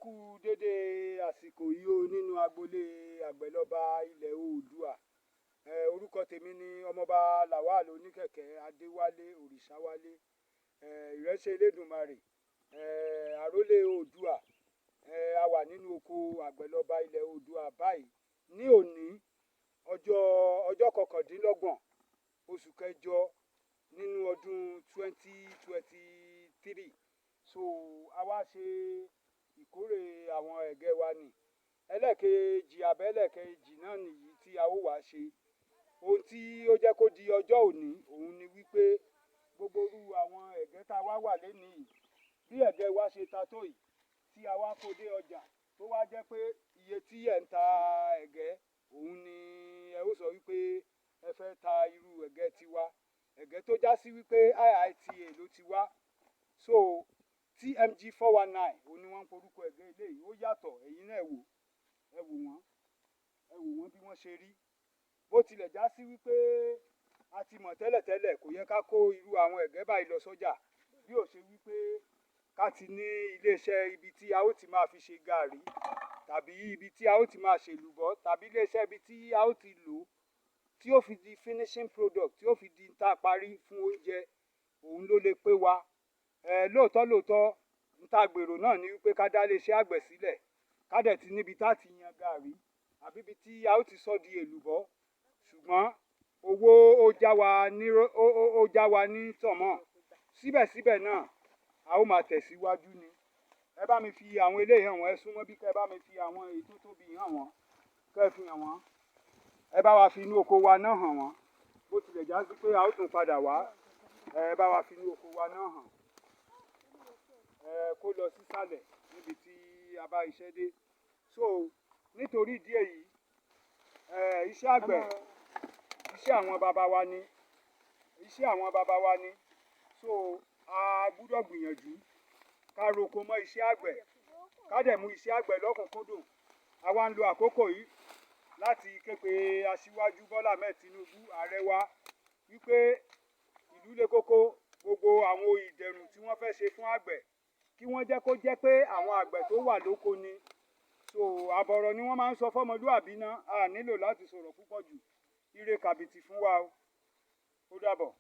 kú dédé àsìkò yìí o nínú agboolé Agbeloba ilẹ̀ Oòduà. Orúkọ tèmi ni ọmọọba Lawal Oníkẹ̀kẹ́ Adéwálé Òrìṣàwálé, ìránṣẹ́ Elédùmarè, àrólé Oòduà. A wà nínú oko Agbeloba ilẹ̀ Oòduà báyìí ní òní ọjọ́ kọkàndínlọ́gbọ̀n oṣù kẹjọ nínú ọdún 2023. So a wá ṣe ìkórè àwọn ẹ̀gẹ́ wa ní ẹlẹ́ẹ̀kejì náà nìyí tí a ó wá ṣe. Ohun tí ó jẹ́ kó di ọjọ́ òní òun ni wípé gbogbo irú àwọn ẹ̀gẹ́ tá a wà lénìí yìí, bí ẹ̀gẹ́ wa ṣe ta tó yìí tí a wá kó dé ọjà tó wá jẹ́ pé iye tí ẹ̀ ń ta ẹ̀gẹ́ òun ni ẹ ó sọ wípé ẹ fẹ́ ta irú ẹ̀gẹ́ tiwa, ẹ̀gẹ́ tó já sí wípé IITA ló ti wá. So TMG 419 òun ni wọ́n ń porúkọ ẹ̀gẹ́ eléyìí. Ó yàtọ̀, ẹ̀yin náà ẹ wò wọ́n bí wọ́n ṣe rí. Bó tilẹ̀ já sí wípé a ti mọ̀ tẹ́lẹ̀tẹ́lẹ̀ kò yẹ ká kó irú àwọn ẹ̀gẹ́ báyìí lọ sọ́jà, bí ó ṣe wípé ká ti ní iléeṣẹ́ ibi tí a ó ti máa fi ṣe gààrí, tàbí ibi tí a ó ti máa ṣe èlùbọ́, tàbí iléeṣẹ́ ibi tí a ó ti lò tí ó fi di finishing product, tí ó fi di tá a parí fún oúnjẹ, òun ló lè pé wa. Lóòótọ́ níta gbèrò náà ni wípé ká dá iléeṣẹ́ àgbẹ̀ sílẹ̀, ká dẹ̀ ti níbi tá ti yan gààrí àbí ibi tí a ó ti sọ di èlùbọ́. Ṣùgbọ́n owó ó já wa ní tọ̀mọ́. Síbẹ̀síbẹ̀ náà a ó máa tẹ̀síwájú ni. Ẹ bá mi fi àwọn eléyìí hàn wọ́n, ẹ súnmọ́ bí kẹ́ bá mi fi àwọn èyí tó tóbi hàn wọ́n, kẹ́ fi hàn wọ́n. Ẹ bá wa fi inú oko wa náà hàn wọ́n. Bó tilẹ̀ já sí pé a ó tún padà wá, ẹ bá wa fi inú oko wa náà hàn. Kó lọ sísàlẹ̀ níbi tí a bá iṣẹ́ dé. So nítorí ìdí èyí, iṣẹ́ àgbẹ̀ iṣẹ́ àwọn baba wa ni, so a gbúdọ̀ gbìyànjú ká roko mọ́ iṣẹ́ àgbẹ̀, ká dẹ̀ mú iṣẹ́ àgbẹ̀ lọ́kùnkúndùn. A wá ń lo àkókò yìí láti ké pe aṣíwájú Bọ́lá Ahmed Tinubu ààrẹ wa wípé ìlú le kókó, gbogbo àwọn ìdẹ̀rùn tí wọ́n fẹ́ ṣe fún àgbẹ̀ kí wọ́n jẹ́ kó jẹ́ pé àwọn àgbẹ̀ tó wà lóko ni. So àbọ̀rọ̀ ni wọ́n máa ń sọ fọ́mọlúàbí náà, a nílò láti sọ̀rọ̀ púpọ̀ jù. Ire kàbìtì fún wa o. Ó dàbọ̀.